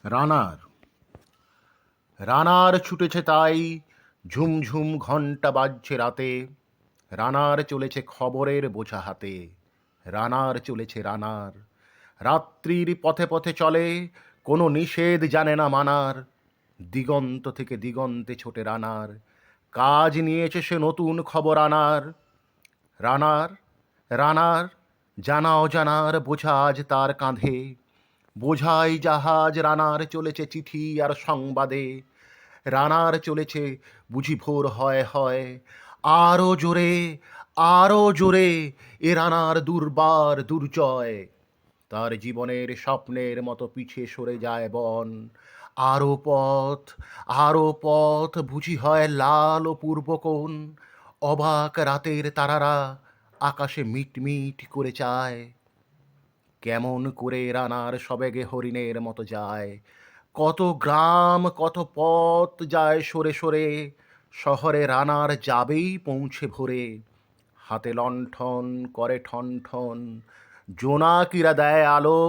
রানার রানার ছুটেছে তাই, ঝুমঝুম ঘণ্টা বাজছে রাতে। রানার চলেছে খবরের বোঝা হাতে। রানার চলেছে রানার, রাত্রির পথে পথে চলে, কোনো নিষেধ জানে না মানার। দিগন্ত থেকে দিগন্তে ছোটে রানার, কাজ নিয়েছে সে নতুন খবর আনার। রানার রানার জানা অজানার বোঝা আজ তার কাঁধে। বোঝাই জাহাজ রানার চলেছে চিঠি আর সংবাদে। রানার চলেছে বুঝি ভোর হয় হয়, আরো জোরে, আরো জোরে, এ রানার দুর্বার দুর্জয়। তার জীবনের স্বপ্নের মতো পিছে সরে যায় বন। আরো পথ, আরো পথ, বুঝি হয় লাল ও পূর্বকোণ। অবাক রাতের তারারা আকাশে মিটমিট করে চায়। কেমন করে রানার সবেগে হরিণের মতো যায়। কত গ্রাম কত পথ যায় সরে সরে, শহরে রানার যাবেই পৌঁছে ভোরে। হাতে লণ্ঠন করে ঠন ঠন, জোনাকিরা দেয় আলো,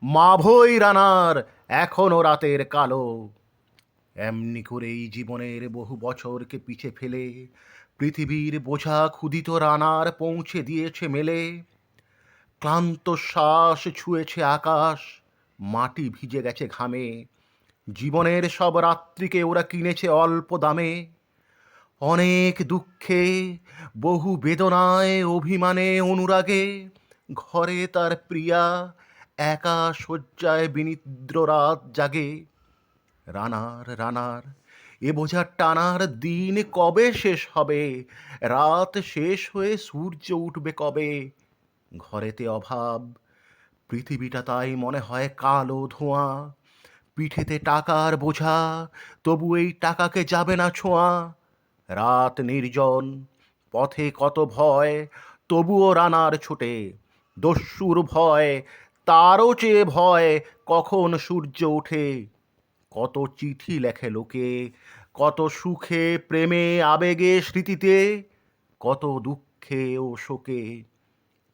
মাভই রানার এখনো রাতের কালো। এমনি করেই জীবনের বহু বছরকে পিছে ফেলে, পৃথিবীর বোঝা ক্ষুধিত রানার পৌঁছে দিয়েছে মেলে। ক্লান্ত শ্বাস ছুঁয়েছে আকাশ, মাটি ভিজে গেছে ঘামে। জীবনের সব রাত্রিকে ওরা কিনেছে অল্প দামে। অনেক দুঃখে, বহু বেদনায়, অভিমানে, অনুরাগে, ঘরে তার প্রিয়া একা শয্যায় বিনিদ্র রাত জাগে। রানার রানার এ বোঝার টানার দিন কবে শেষ হবে? রাত শেষ হয়ে সূর্য উঠবে কবে? ঘরেতে অভাব, পৃথিবীটা তাই মনে হয় কালো ধোঁয়া। পিঠেতে টাকার বোঝা, তবু এই টাকাকে যাবে না ছোঁয়া। রাত নির্জন, পথে কত ভয়, তবুও রানার ছোটে। দস্যুর ভয়, তারও চেয়ে ভয় কখন সূর্য ওঠে। কত চিঠি লেখে লোকে, কত সুখে প্রেমে আবেগে স্মৃতিতে, কত দুঃখে ও শোকে।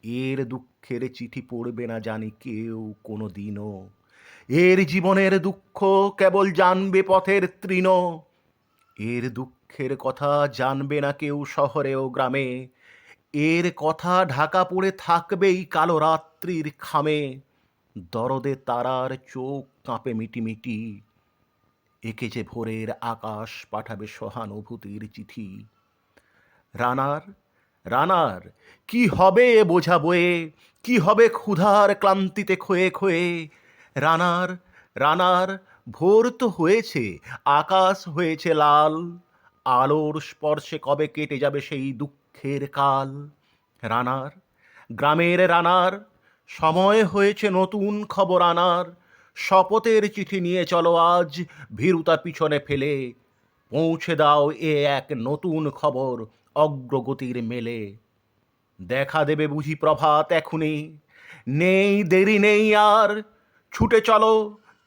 এর দুঃখের চিঠি পড়বে না জানি কেউ কোনো দিনও। এর জীবনের দুঃখ কেবল জানবে পথের তৃণ। এর দুঃখের কথা জানবে না কেউ শহরে ও গ্রামে। এর কথা ঢাকা পড়ে থাকবেই কালো রাত্রির খামে। দরদে তারার চোখ কাঁপে মিটিমিটি, একে যে ভোরের আকাশ পাঠাবে সহানুভূতির চিঠি। রানার রানার কি হবে এ বোঝা বয়ে, কি হবে ক্ষুধার ক্লান্তিতে ক্ষয়ে ক্ষয়ে। রানার রানার ভোর তো হয়েছে, আকাশ হয়েছে লাল। আলোর স্পর্শে কবে কেটে যাবে সেই দুঃখের কাল। রানার গ্রামের রানার সময় হয়েছে নতুন খবর আনার। শপথের চিঠি নিয়ে চলো আজ ভীরুতা পিছনে ফেলে। পৌঁছে দাও এ এক নতুন খবর অগ্রগতির মেলে। দেখা দেবে বুঝি প্রভাত এখনই, নেই দেরি নেই আর। ছুটে চলো,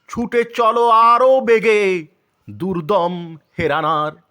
ছুটে চলো আরো বেগে, দুর্দম হে রানার।